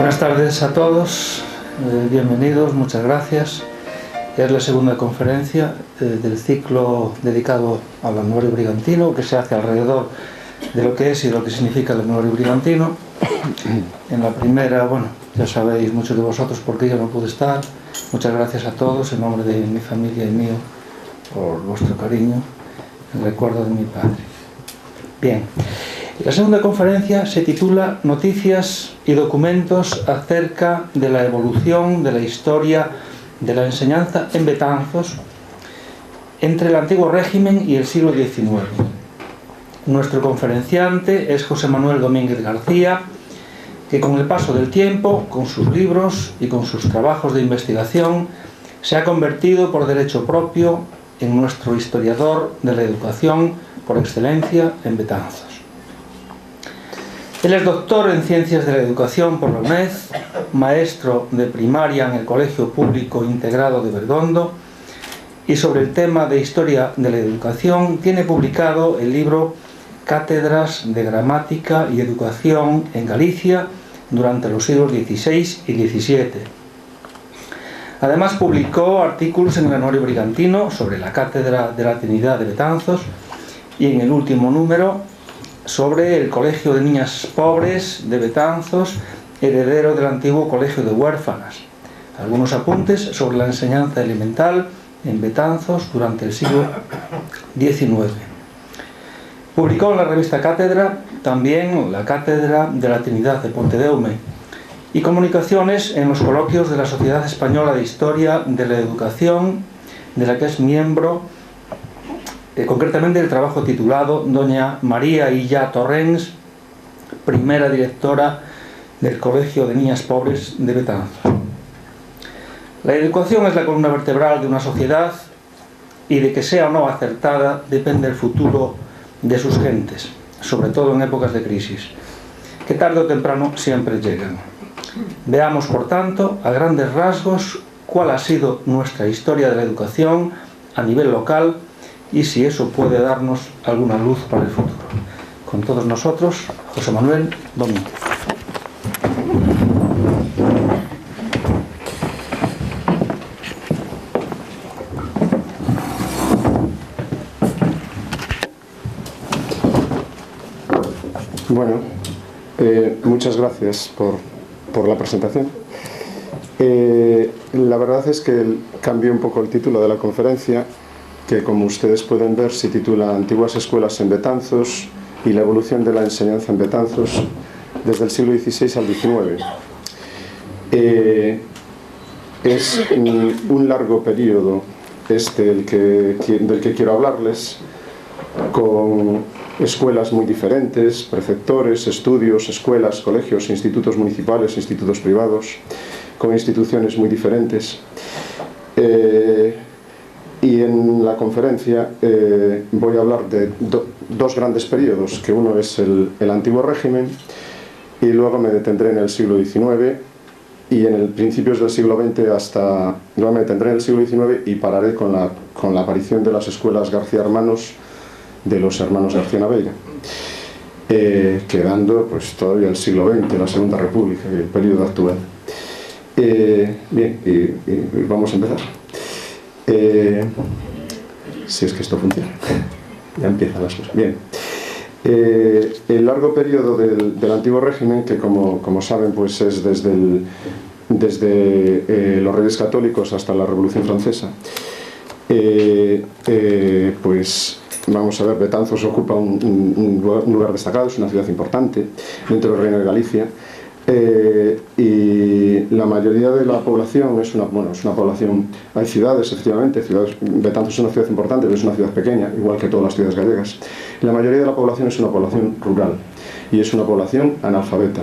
Buenas tardes a todos, bienvenidos, muchas gracias. Es la segunda conferencia del ciclo dedicado al anuario brigantino, que se hace alrededor de lo que es y lo que significa el anuario brigantino. En la primera, bueno, ya sabéis muchos de vosotros por qué yo no pude estar. Muchas gracias a todos en nombre de mi familia y mío por vuestro cariño en recuerdo de mi padre. Bien. La segunda conferencia se titula Noticias y documentos acerca de la evolución de la historia de la enseñanza en Betanzos entre el antiguo régimen y el siglo XIX. Nuestro conferenciante es José Manuel Domínguez García, que con el paso del tiempo, con sus libros y con sus trabajos de investigación, se ha convertido por derecho propio en nuestro historiador de la educación por excelencia en Betanzos. Él es doctor en Ciencias de la Educación por la UNED, maestro de primaria en el Colegio Público Integrado de Bergondo, y sobre el tema de Historia de la Educación tiene publicado el libro Cátedras de Gramática y Educación en Galicia durante los siglos XVI y XVII. Además publicó artículos en el Anuario Brigantino sobre la Cátedra de la Trinidad de Betanzos y en el último número sobre el Colegio de Niñas Pobres de Betanzos, heredero del antiguo Colegio de Huérfanas. Algunos apuntes sobre la enseñanza elemental en Betanzos durante el siglo XIX. Publicó en la revista Cátedra también la Cátedra de la Trinidad de Pontedeume y comunicaciones en los coloquios de la Sociedad Española de Historia de la Educación, de la que es miembro. Concretamente el trabajo titulado Doña María Illa Torrens, primera directora del Colegio de Niñas Pobres de Betanzos. La educación es la columna vertebral de una sociedad y de que sea o no acertada depende el futuro de sus gentes, sobre todo en épocas de crisis, que tarde o temprano siempre llegan. Veamos, por tanto, a grandes rasgos cuál ha sido nuestra historia de la educación a nivel local y si eso puede darnos alguna luz para el futuro. Con todos nosotros, José Manuel Domínguez. Bueno, muchas gracias por la presentación. La verdad es que cambié un poco el título de la conferencia, que como ustedes pueden ver se titula Antiguas escuelas en Betanzos y la evolución de la enseñanza en Betanzos desde el siglo XVI al XIX. Es un largo periodo del que quiero hablarles, con escuelas muy diferentes, preceptores, estudios, escuelas, colegios, institutos municipales, institutos privados, con instituciones muy diferentes. Y en la conferencia voy a hablar de dos grandes periodos, que uno es el antiguo régimen, y luego me detendré en el siglo XIX, y en el principios del siglo XX luego me detendré en el siglo XIX y pararé con la aparición de las escuelas García Hermanos, de los hermanos García Naveira, quedando pues todavía el siglo XX, la Segunda República, el periodo actual. Bien, y vamos a empezar. Si es que esto funciona. Ya empiezan las cosas. Bien. El largo periodo del antiguo régimen, que como saben pues es desde los Reyes Católicos hasta la Revolución Francesa, pues vamos a ver, Betanzos ocupa un lugar destacado, es una ciudad importante dentro del Reino de Galicia. Y la mayoría de la población es una población, hay ciudades, efectivamente, Betanzos es una ciudad importante, pero es una ciudad pequeña, igual que todas las ciudades gallegas. La mayoría de la población es una población rural y es una población analfabeta.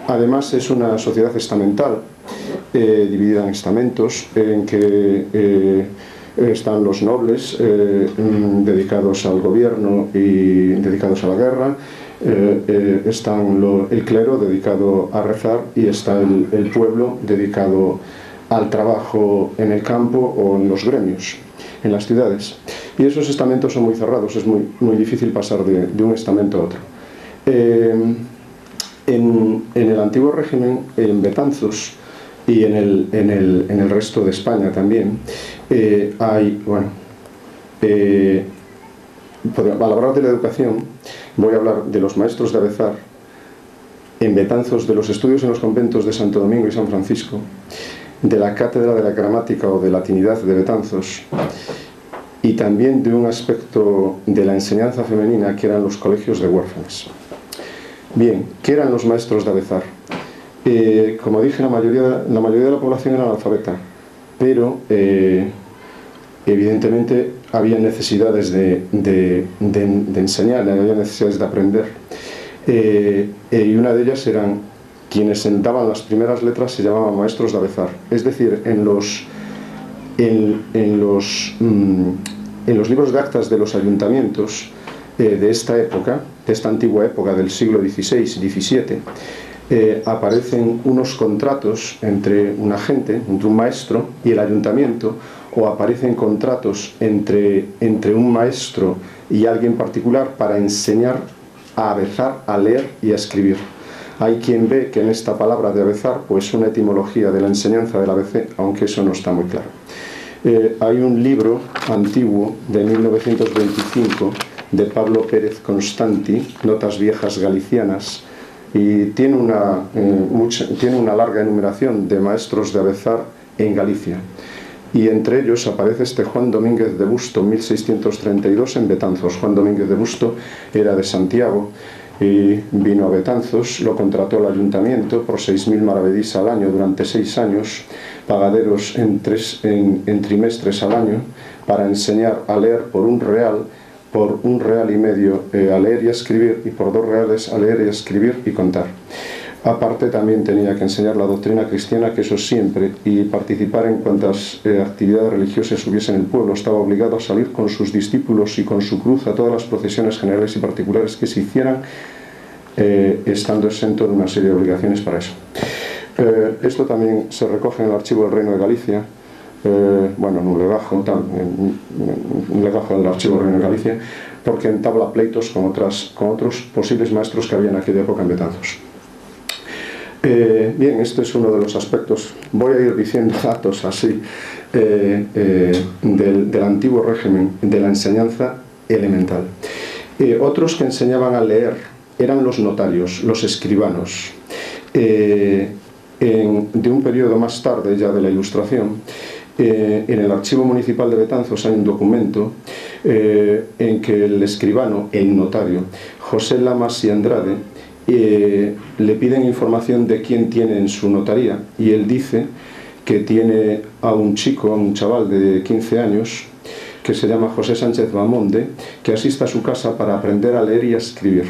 Además es una sociedad estamental, dividida en estamentos, en que están los nobles dedicados al gobierno y dedicados a la guerra. Están el clero dedicado a rezar y está el pueblo dedicado al trabajo en el campo o en los gremios, en las ciudades. Y esos estamentos son muy cerrados, es muy difícil pasar de un estamento a otro. En el antiguo régimen, en Betanzos y en el resto de España también, hay, bueno, al hablar de la educación, voy a hablar de los maestros de Avezar, en Betanzos, de los estudios en los conventos de Santo Domingo y San Francisco, de la cátedra de la gramática o de latinidad de Betanzos, y también de un aspecto de la enseñanza femenina que eran los colegios de huérfanas. Bien, ¿qué eran los maestros de Avezar? Como dije, la mayoría de la población era analfabeta, pero evidentemente había necesidades de enseñar, había necesidades de aprender, y una de ellas eran quienes sentaban las primeras letras, se llamaban maestros de Avezar. Es decir, en los libros de actas de los ayuntamientos de esta época, de esta antigua época del siglo XVI, XVII, aparecen unos contratos entre un agente, entre un maestro y el ayuntamiento, o aparecen contratos entre un maestro y alguien particular para enseñar a avezar, a leer y a escribir. Hay quien ve que en esta palabra de avezar pues una etimología de la enseñanza del ABC, aunque eso no está muy claro. Hay un libro antiguo de 1925 de Pablo Pérez Constanti, Notas Viejas Galicianas, y tiene una larga enumeración de maestros de avezar en Galicia, y entre ellos aparece este Juan Domínguez de Busto, 1632, en Betanzos. Juan Domínguez de Busto era de Santiago y vino a Betanzos, lo contrató el ayuntamiento por 6.000 maravedís al año durante 6 años, pagaderos en trimestres al año, para enseñar a leer por un real y medio a leer y a escribir, y por 2 reales a leer y a escribir y contar. Aparte también tenía que enseñar la doctrina cristiana, que eso siempre, y participar en cuantas actividades religiosas hubiese en el pueblo. Estaba obligado a salir con sus discípulos y con su cruz a todas las procesiones generales y particulares que se hicieran, estando exento de una serie de obligaciones para eso. Esto también se recoge en el archivo del Reino de Galicia, bueno, en un legajo del archivo del Reino de Galicia, porque entabla pleitos con otros posibles maestros que había en aquella época en Betanzos. Bien, este es uno de los aspectos. Voy a ir diciendo datos así del antiguo régimen de la enseñanza elemental. Otros que enseñaban a leer eran los notarios, los escribanos. De un periodo más tarde, ya de la Ilustración, en el archivo municipal de Betanzos hay un documento en que el escribano, el notario, José Lamas y Andrade, le piden información de quién tiene en su notaría, y él dice que tiene a un chaval de 15 años que se llama José Sánchez Bamonde, que asiste a su casa para aprender a leer y a escribir.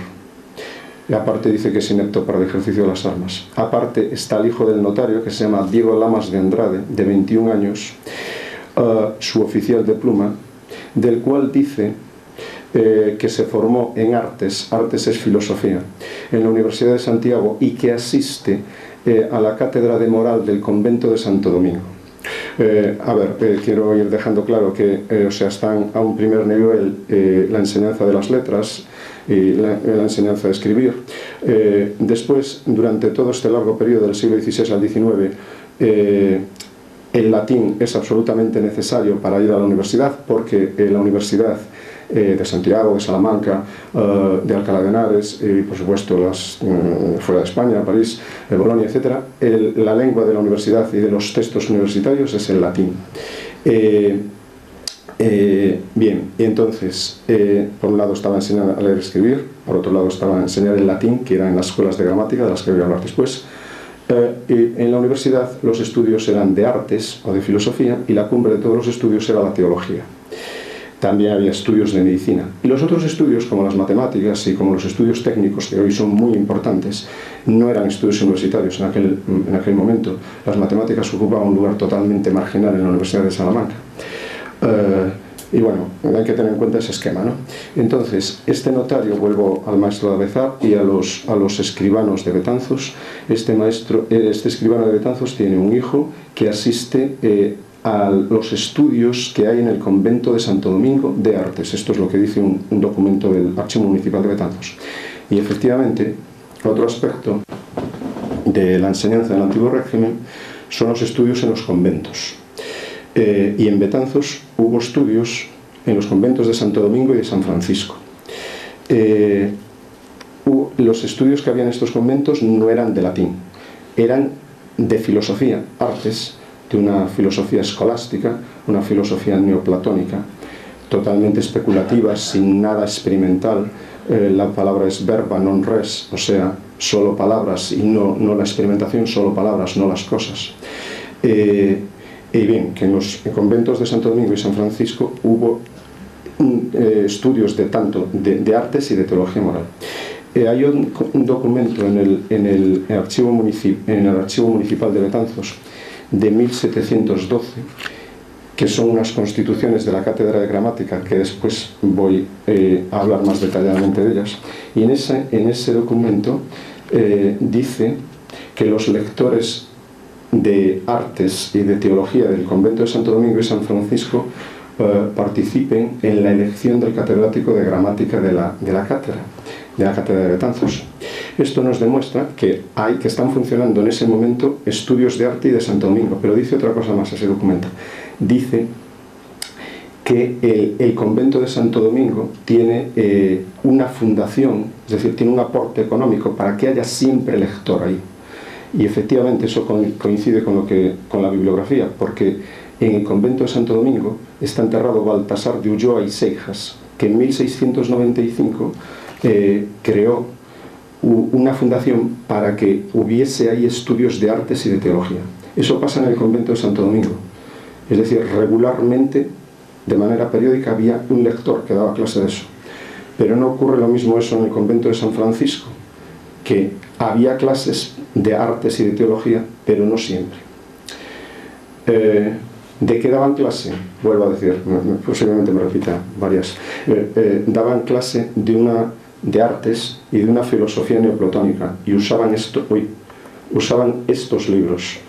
Y aparte dice que es inepto para el ejercicio de las armas. Aparte está el hijo del notario, que se llama Diego Lamas de Andrade, de 21 años, su oficial de pluma, del cual dice que se formó en artes es filosofía, en la Universidad de Santiago, y que asiste a la cátedra de moral del convento de Santo Domingo. Quiero ir dejando claro que están a un primer nivel la enseñanza de las letras y la enseñanza de escribir. Después, durante todo este largo periodo del siglo XVI al XIX, el latín es absolutamente necesario para ir a la universidad, porque la universidad de Santiago, de Salamanca, de Alcalá de Henares y por supuesto fuera de España, París, Bolonia, etc., la lengua de la universidad y de los textos universitarios es el latín. Bien, y entonces por un lado estaba enseñando a leer y escribir, por otro lado estaba a enseñar el latín, que era en las escuelas de gramática, de las que voy a hablar después. Y en la universidad los estudios eran de artes o de filosofía, y la cumbre de todos los estudios era la teología. También había estudios de medicina. Y los otros estudios, como las matemáticas y como los estudios técnicos, que hoy son muy importantes, no eran estudios universitarios en aquel momento. Las matemáticas ocupaban un lugar totalmente marginal en la Universidad de Salamanca. Y bueno, hay que tener en cuenta ese esquema, ¿no? Entonces, este notario, vuelvo al maestro de Avezar y a los escribanos de Betanzos. Este escribano de Betanzos tiene un hijo que asiste a los estudios que hay en el convento de Santo Domingo de artes. Esto es lo que dice un documento del Archivo Municipal de Betanzos. Y efectivamente, otro aspecto de la enseñanza del antiguo régimen son los estudios en los conventos. Y en Betanzos hubo estudios en los conventos de Santo Domingo y de San Francisco. Los estudios que había en estos conventos no eran de latín, eran de filosofía, artes, de una filosofía escolástica, una filosofía neoplatónica, totalmente especulativa, sin nada experimental. La palabra es verba non res, o sea, solo palabras y no la experimentación, solo palabras, no las cosas. Y bien, que en los conventos de Santo Domingo y San Francisco hubo estudios tanto de artes y de teología moral. Hay un documento en el archivo municipal de Betanzos de 1712, que son unas constituciones de la cátedra de gramática, que después voy a hablar más detalladamente de ellas. Y en ese documento dice que los lectores de artes y de teología del convento de Santo Domingo y San Francisco participen en la elección del catedrático de gramática de la cátedra de Betanzos. Esto nos demuestra que están funcionando en ese momento estudios de arte y de Santo Domingo, pero dice otra cosa más ese documento. Dice que el convento de Santo Domingo tiene una fundación, es decir, tiene un aporte económico para que haya siempre lector ahí. Y efectivamente eso coincide con la bibliografía, porque en el convento de Santo Domingo está enterrado Baltasar de Ulloa y Seijas, que en 1695 creó una fundación para que hubiese ahí estudios de artes y de teología. Eso pasa en el convento de Santo Domingo. Es decir, regularmente, de manera periódica, había un lector que daba clase de eso. Pero no ocurre lo mismo eso en el convento de San Francisco, que había clases de artes y de teología, pero no siempre. ¿De qué daban clase? Vuelvo a decir, posiblemente me repita varias. Daban clase de artes y de una filosofía neoplatónica, y usaban estos libros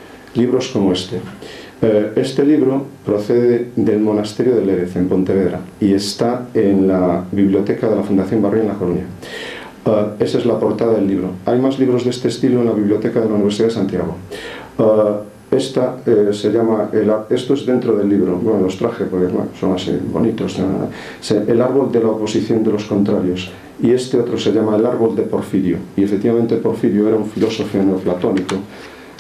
como este. Este libro procede del monasterio de Lérez, en Pontevedra, y está en la biblioteca de la Fundación Barrié en La Coruña. Esa es la portada del libro. Hay más libros de este estilo en la biblioteca de la Universidad de Santiago. Esto es dentro del libro. Bueno, los traje porque son así bonitos. El árbol de la oposición de los contrarios. Y este otro se llama el árbol de Porfirio. Y efectivamente Porfirio era un filósofo neoplatónico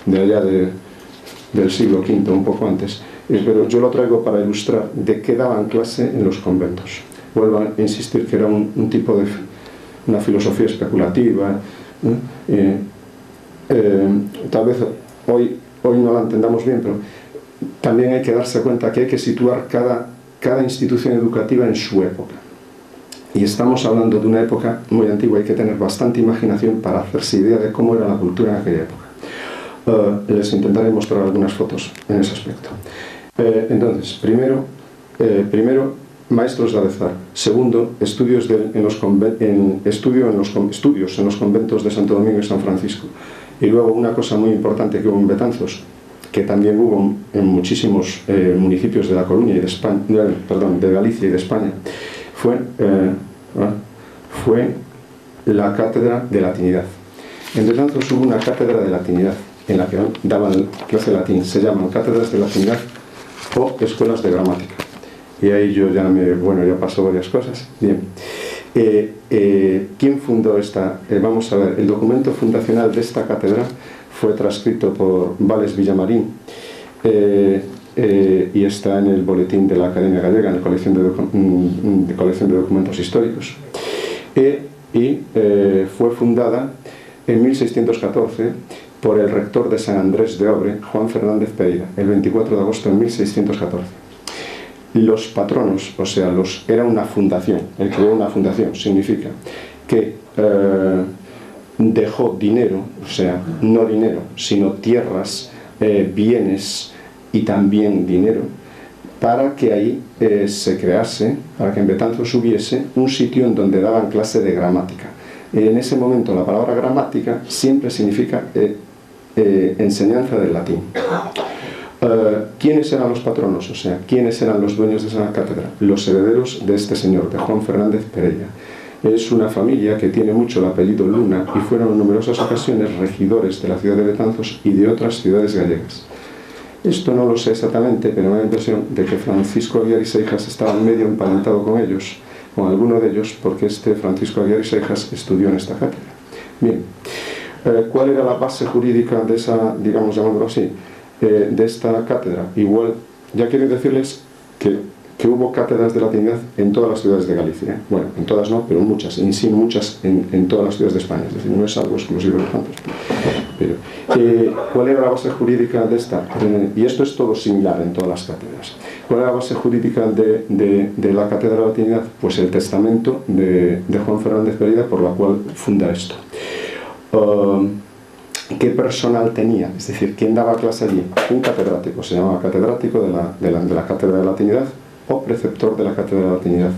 de allá del siglo V, un poco antes. Pero yo lo traigo para ilustrar de qué daban clase en los conventos. Vuelvo a insistir que era un tipo de una filosofía especulativa. Tal vez hoy no la entendamos bien, pero también hay que darse cuenta que hay que situar cada institución educativa en su época. Y estamos hablando de una época muy antigua, hay que tener bastante imaginación para hacerse idea de cómo era la cultura en aquella época. Les intentaré mostrar algunas fotos en ese aspecto. Entonces, primero, maestros de Avezar. Segundo, estudios en los conventos de Santo Domingo y San Francisco. Y luego una cosa muy importante que hubo en Betanzos, que también hubo en muchísimos municipios de La Coruña y de España, de Galicia y de España, fue la cátedra de latinidad. En Betanzos hubo una cátedra de latinidad en la que daban clase de latín. Se llaman cátedras de latinidad o escuelas de gramática. Y ahí yo ya paso varias cosas. Bien. ¿Quién fundó esta? Vamos a ver, el documento fundacional de esta cátedra fue transcrito por Vales Villamarín y está en el boletín de la Academia Gallega, en la colección de documentos históricos. Fue fundada en 1614 por el rector de San Andrés de Obre, Juan Fernández Pereira, el 24 de agosto de 1614. Los patronos, o sea, era una fundación. El que creó una fundación significa que dejó dinero, o sea, no dinero, sino tierras, bienes y también dinero, para que ahí se crease, para que en Betanzos hubiese un sitio en donde daban clase de gramática. En ese momento la palabra gramática siempre significa enseñanza del latín. ¿Quiénes eran los patronos? O sea, ¿quiénes eran los dueños de esa cátedra? Los herederos de este señor, de Juan Fernández Pereira. Es una familia que tiene mucho el apellido Luna y fueron en numerosas ocasiones regidores de la ciudad de Betanzos y de otras ciudades gallegas. Esto no lo sé exactamente, pero me da la impresión de que Francisco Aguiar y Seijas estaba medio emparentado con ellos, con alguno de ellos, porque este Francisco Aguiar y Seijas estudió en esta cátedra. Bien, ¿cuál era la base jurídica de esa, digamos, llamándolo así, de esta cátedra? Igual, ya quiero decirles que hubo cátedras de latinidad en todas las ciudades de Galicia. Bueno, en todas no, pero muchas, en sí muchas en todas las ciudades de España. Es decir, no es algo exclusivo de Betanzos. Pero, ¿cuál era la base jurídica de esta? Y esto es todo similar en todas las cátedras. ¿Cuál era la base jurídica de la cátedra de latinidad? Pues el testamento de Juan Fernández Pereira, por la cual funda esto. ¿Qué personal tenía? Es decir, ¿quién daba clase allí? Un catedrático, se llamaba catedrático de la cátedra de latinidad o preceptor de la cátedra de latinidad.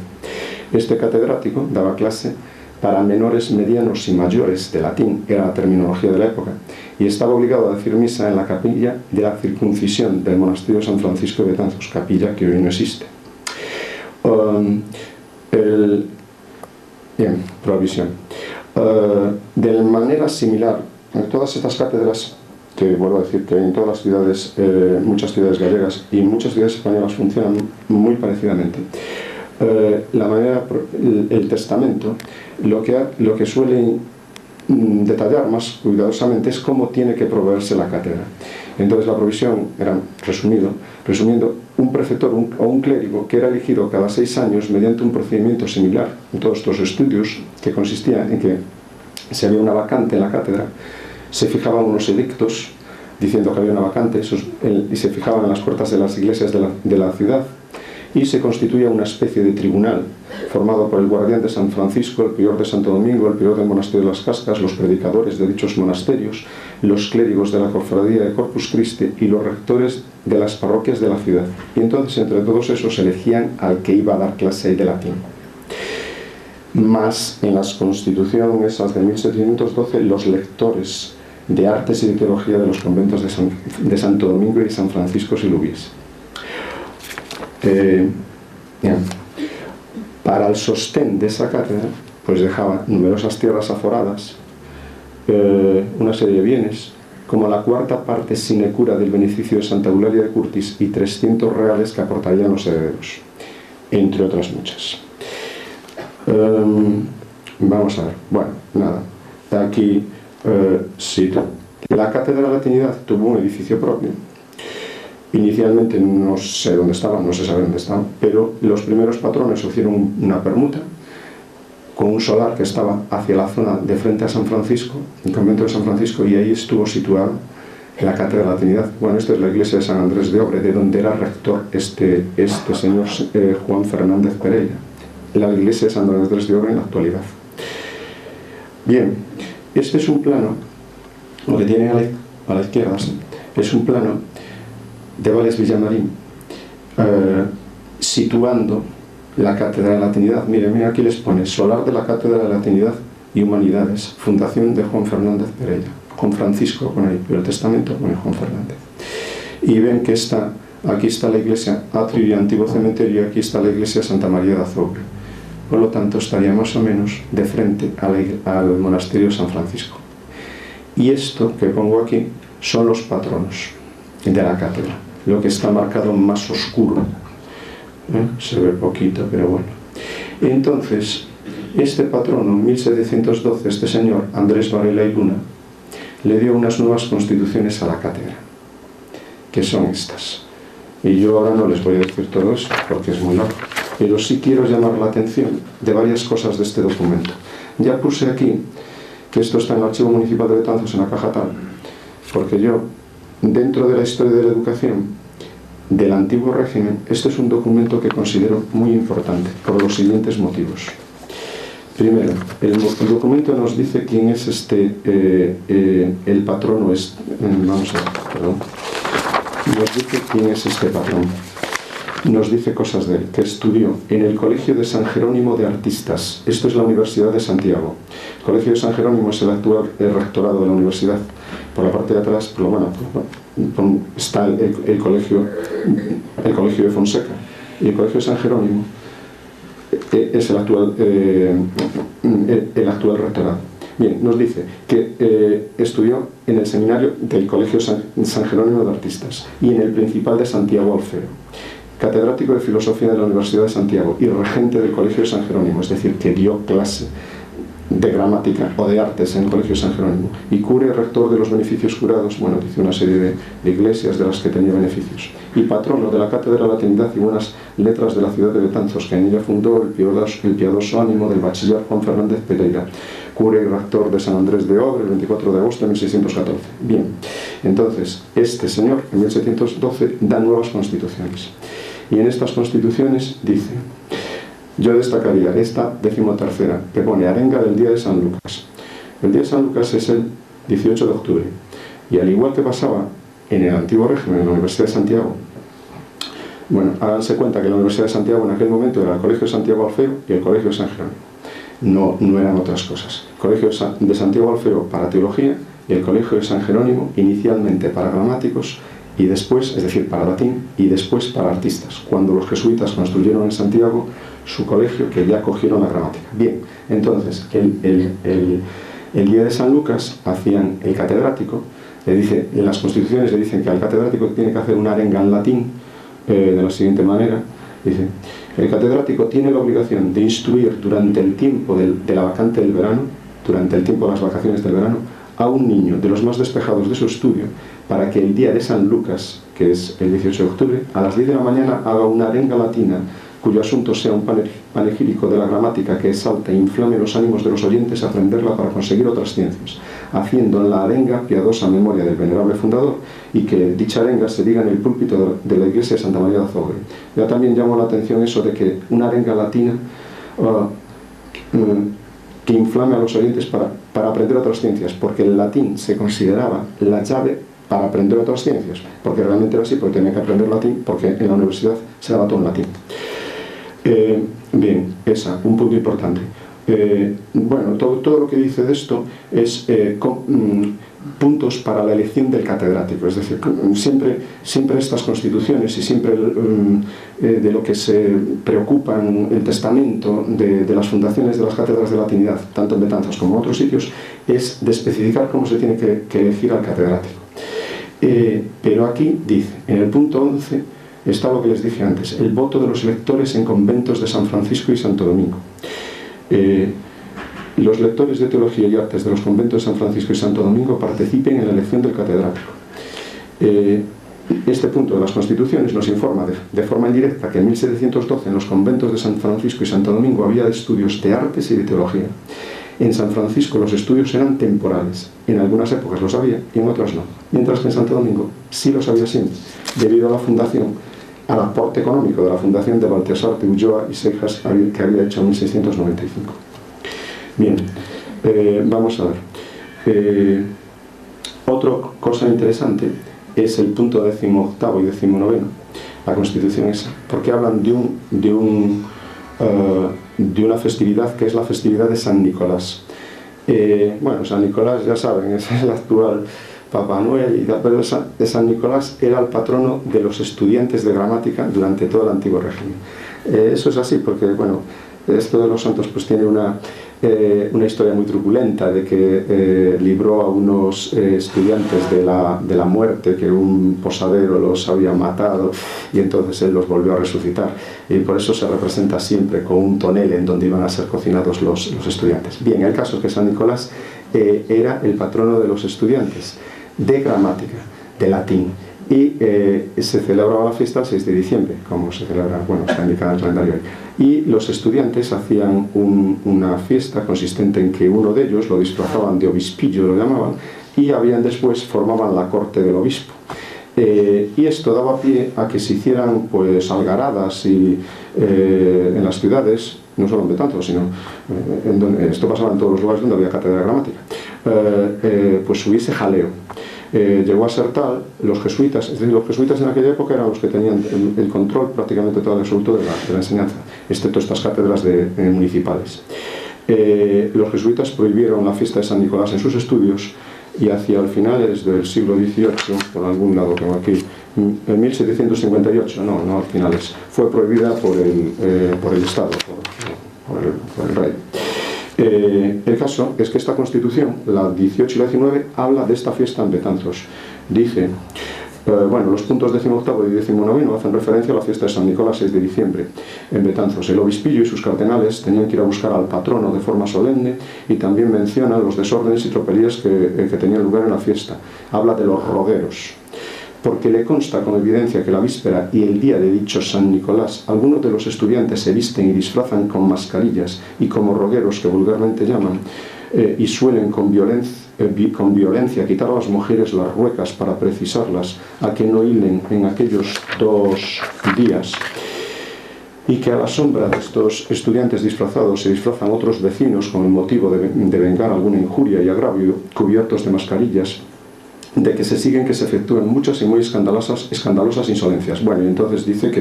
Este catedrático daba clase para menores, medianos y mayores de latín, era la terminología de la época, y estaba obligado a decir misa en la capilla de la circuncisión del monasterio de San Francisco de Betanzos, capilla que hoy no existe. Bien, provisión. De manera similar, en todas estas cátedras, que vuelvo a decir que en todas las ciudades, muchas ciudades gallegas y muchas ciudades españolas funcionan muy parecidamente, el testamento lo que suele detallar más cuidadosamente es cómo tiene que proveerse la cátedra. Entonces la provisión era, resumiendo, un preceptor o un clérigo que era elegido cada 6 años mediante un procedimiento similar en todos estos estudios, que consistía en que si había una vacante en la cátedra, se fijaban unos edictos diciendo que había una vacante y se fijaban en las puertas de las iglesias de la ciudad, y se constituía una especie de tribunal formado por el guardián de San Francisco, el prior de Santo Domingo, el prior del monasterio de las Cascas, los predicadores de dichos monasterios, los clérigos de la cofradía de Corpus Christi y los rectores de las parroquias de la ciudad. Y entonces entre todos esos elegían al que iba a dar clase de latín. Más en las constituciones esas de 1712, los lectores de artes y de teología de los conventos de Santo Domingo y de San Francisco Silubies. Para el sostén de esa cátedra, pues dejaba numerosas tierras aforadas, una serie de bienes, como la 4ª parte sine cura del beneficio de Santa Eulalia de Curtis y 300 reales que aportarían los herederos, entre otras muchas. Vamos a ver, bueno, nada, aquí cito. La cátedra de latinidad tuvo un edificio propio. Inicialmente no sé dónde estaba, no se sabe dónde estaba, pero los primeros patrones hicieron una permuta con un solar que estaba hacia la zona de frente a San Francisco, el convento de San Francisco, y ahí estuvo situada la cátedra de latinidad. Bueno, esta es la iglesia de San Andrés de Obre, de donde era rector este señor Juan Fernández Pereira, la iglesia de San Andrés de Obre en la actualidad. Bien, este es un plano, lo que tiene a la izquierda es un plano de Vales Villamarín, situando la cátedra de latinidad. Miren, aquí les pone solar de la cátedra de latinidad y humanidades, fundación de Juan Fernández Pereira. Juan Francisco pone ahí, pero el testamento pone Juan Fernández. Y ven que aquí está la iglesia atrio y antiguo cementerio, y aquí está la iglesia Santa María de Azobre. Por lo tanto, estaría más o menos de frente al monasterio de San Francisco. Y esto que pongo aquí son los patronos de la cátedra, lo que está marcado más oscuro, se ve poquito, pero bueno. Entonces, este patrono, en 1712, este señor Andrés Varela y Luna, le dio unas nuevas constituciones a la cátedra, que son estas. Y yo ahora no les voy a decir todo eso, porque es muy largo, pero sí quiero llamar la atención de varias cosas de este documento. Ya puse aquí que esto está en el Archivo Municipal de Betanzos, en la caja tal, porque yo, dentro de la historia de la educación del antiguo régimen, este es un documento que considero muy importante por los siguientes motivos. Primero, el documento nos dice quién es el patrono, vamos a ver, perdón, nos dice quién es este patrón. Nos dice cosas de él, que estudió en el Colegio de San Jerónimo de Artistas. Esto es la Universidad de Santiago. El Colegio de San Jerónimo es el actual rectorado de la universidad. Por la parte de atrás, está el colegio de Fonseca. Y el Colegio de San Jerónimo es el actual rectorado. Bien, nos dice que estudió en el seminario del Colegio San Jerónimo de Artistas y en el Principal de Santiago Alfeo, catedrático de Filosofía de la Universidad de Santiago y regente del Colegio de San Jerónimo, es decir, que dio clase de gramática o de artes en el Colegio de San Jerónimo, y cura y rector de los beneficios curados, bueno, dice una serie de iglesias de las que tenía beneficios, y patrono de la Cátedra de Latinidad y Buenas Letras de la ciudad de Betanzos, que en ella fundó el piadoso ánimo del bachiller Juan Fernández Pereira, cura y rector de San Andrés de Odre el 24 de agosto de 1614. Bien, entonces, este señor en 1712 da nuevas constituciones, y en estas constituciones dice: yo destacaría esta 13ª, que pone arenga del día de San Lucas. El día de San Lucas es el 18 de octubre, y al igual que pasaba en el antiguo régimen, en la Universidad de Santiago, bueno, háganse cuenta que la Universidad de Santiago en aquel momento era el Colegio de Santiago Alfeo y el Colegio de San Jerónimo. No eran otras cosas. El Colegio de Santiago Alfeo para teología y el Colegio de San Jerónimo inicialmente para gramáticos, y después, es decir, para latín, y después para artistas, cuando los jesuitas construyeron en Santiago su colegio, que ya cogieron la gramática. Bien, entonces, el día de San Lucas hacían el catedrático, le dice, en las constituciones le dicen que al catedrático tiene que hacer una arenga en latín, de la siguiente manera, dice: el catedrático tiene la obligación de instruir durante el tiempo de la vacante del verano, durante el tiempo de las vacaciones del verano, a un niño de los más despejados de su estudio, para que el día de San Lucas, que es el 18 de octubre, a las 10 de la mañana haga una arenga latina, cuyo asunto sea un panegírico de la gramática que exalte e inflame los ánimos de los oyentes a aprenderla para conseguir otras ciencias, haciendo en la arenga piadosa memoria del venerable fundador, y que dicha arenga se diga en el púlpito de la iglesia de Santa María de Azogre. Ya también llamó la atención eso de que una arenga latina que inflame a los oyentes para aprender otras ciencias, porque el latín se consideraba la llave para aprender otras ciencias, porque realmente era así, porque tenía que aprender latín, porque en la universidad se daba todo en latín. Bien, un punto importante. Bueno, todo lo que dice de esto es puntos para la elección del catedrático, es decir, siempre estas constituciones y siempre de lo que se preocupa en el testamento de las fundaciones de las cátedras de latinidad, tanto en Betanzos como en otros sitios, es de especificar cómo se tiene que elegir al catedrático. Pero aquí dice, en el punto 11, está lo que les dije antes: el voto de los lectores en conventos de San Francisco y Santo Domingo. Los lectores de Teología y Artes de los conventos de San Francisco y Santo Domingo participen en la elección del catedrático. Este punto de las constituciones nos informa de forma indirecta que en 1712 en los conventos de San Francisco y Santo Domingo había estudios de artes y de teología. En San Francisco los estudios eran temporales, en algunas épocas los había y en otras no, mientras que en Santo Domingo sí los había siempre, debido a la fundación, al aporte económico de la fundación de Baltasar de Ulloa y Seijas, que había hecho en 1695. Bien, vamos a ver. Otra cosa interesante es el punto 18º y 19º, la Constitución esa, porque hablan de una festividad que es la festividad de San Nicolás. Bueno, San Nicolás, ya saben, es el actual Papá Noel, pero de San Nicolás era el patrono de los estudiantes de gramática durante todo el antiguo régimen. Eso es así porque, bueno, esto de los santos pues tiene una historia muy truculenta, de que libró a unos estudiantes de la muerte, que un posadero los había matado y entonces él los volvió a resucitar, y por eso se representa siempre con un tonel en donde iban a ser cocinados los estudiantes. Bien, el caso es que San Nicolás era el patrono de los estudiantes de gramática, de latín, y se celebraba la fiesta el 6 de diciembre, como se celebra, bueno, está indicado en el calendario hoy. Y los estudiantes hacían una fiesta consistente en que uno de ellos lo disfrazaban de obispillo, lo llamaban, y después formaban la corte del obispo. Y esto daba pie a que se hicieran pues algaradas en las ciudades, no solo en Betanzos, sino esto pasaba en todos los lugares donde había cátedra de gramática, pues hubiese jaleo. Llegó a ser tal, los jesuitas, es decir, los jesuitas en aquella época eran los que tenían el control prácticamente todo el absoluto de la enseñanza, excepto estas cátedras municipales. Los jesuitas prohibieron la fiesta de San Nicolás en sus estudios, y hacia el finales del siglo XVIII, por algún lado tengo aquí, en 1758, no al finales, fue prohibida por el Estado, por el rey. El caso es que esta Constitución, la 18 y la 19, habla de esta fiesta en Betanzos. Dice, bueno, los puntos 18 y 19 hacen referencia a la fiesta de San Nicolás, 6 de diciembre, en Betanzos. El obispillo y sus cardenales tenían que ir a buscar al patrono de forma solemne, y también menciona los desórdenes y tropelías que tenían lugar en la fiesta. Habla de los rogueros, porque le consta con evidencia que la víspera y el día de dicho San Nicolás, algunos de los estudiantes se visten y disfrazan con mascarillas y como rogueros, que vulgarmente llaman, y suelen con violencia quitar a las mujeres las ruecas para precisarlas a que no hilen en aquellos 2 días, y que a la sombra de estos estudiantes disfrazados se disfrazan otros vecinos con el motivo de vengar alguna injuria y agravio, cubiertos de mascarillas, de que se siguen que se efectúen muchas y muy escandalosas insolencias. Bueno, y entonces dice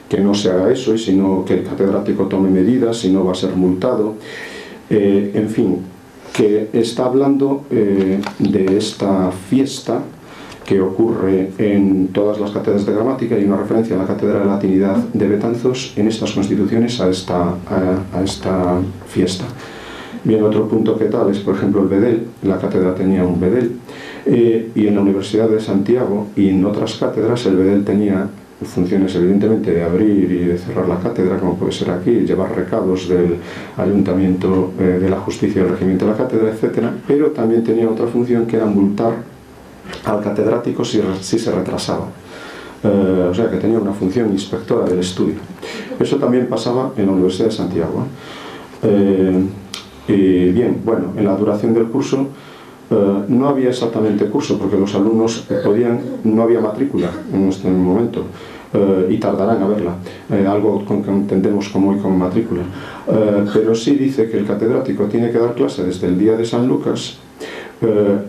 que no se haga eso, y sino que el catedrático tome medidas, si no va a ser multado. En fin, que está hablando de esta fiesta que ocurre en todas las cátedras de gramática, y una referencia a la Cátedra de Latinidad de Betanzos en estas constituciones a esta fiesta. Bien, otro punto que tal es, por ejemplo, el bedel. La cátedra tenía un bedel, y en la Universidad de Santiago y en otras cátedras el bedel tenía funciones evidentemente de abrir y de cerrar la cátedra, como puede ser aquí, llevar recados del ayuntamiento, de la justicia y el regimiento de la cátedra, etc. Pero también tenía otra función, que era multar al catedrático si se retrasaba. O sea que tenía una función inspectora del estudio. Eso también pasaba en la Universidad de Santiago. Y bien, bueno, en la duración del curso no había exactamente curso, porque los alumnos no había matrícula en este momento, y tardarán a verla, algo que entendemos como hoy como matrícula, pero sí dice que el catedrático tiene que dar clase desde el día de San Lucas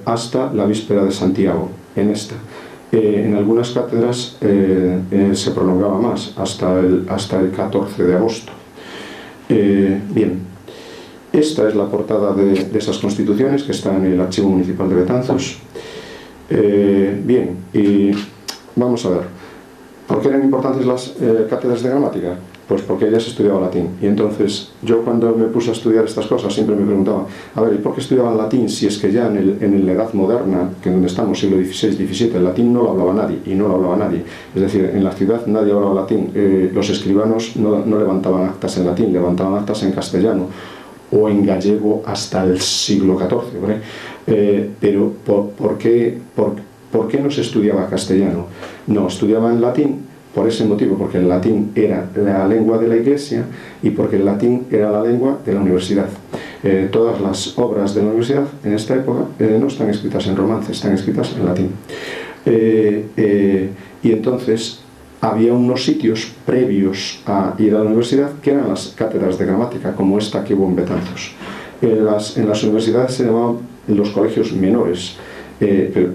hasta la víspera de Santiago. En algunas cátedras se prolongaba más, hasta el 14 de agosto. Bien. Esta es la portada de esas constituciones, que está en el Archivo Municipal de Betanzos. Bien, y vamos a ver. ¿Por qué eran importantes las cátedras de gramática? Pues porque ya se estudiaba latín. Y entonces, yo cuando me puse a estudiar estas cosas, siempre me preguntaba, a ver, ¿y por qué estudiaban latín si es que ya en la Edad Moderna, que es donde estamos, siglo XVI, XVII, el latín no lo hablaba nadie, y no lo hablaba nadie? Es decir, en la ciudad nadie hablaba latín. Los escribanos no levantaban actas en latín, levantaban actas en castellano o en gallego hasta el siglo XIV, ¿vale? Pero ¿por qué no se estudiaba castellano? No, estudiaban latín por ese motivo, porque el latín era la lengua de la Iglesia y porque el latín era la lengua de la universidad. Todas las obras de la universidad en esta época no están escritas en romance, están escritas en latín. Y entonces había unos sitios previos a ir a la universidad que eran las cátedras de gramática, como esta que hubo en Betanzos. En las universidades se llamaban los colegios menores, pero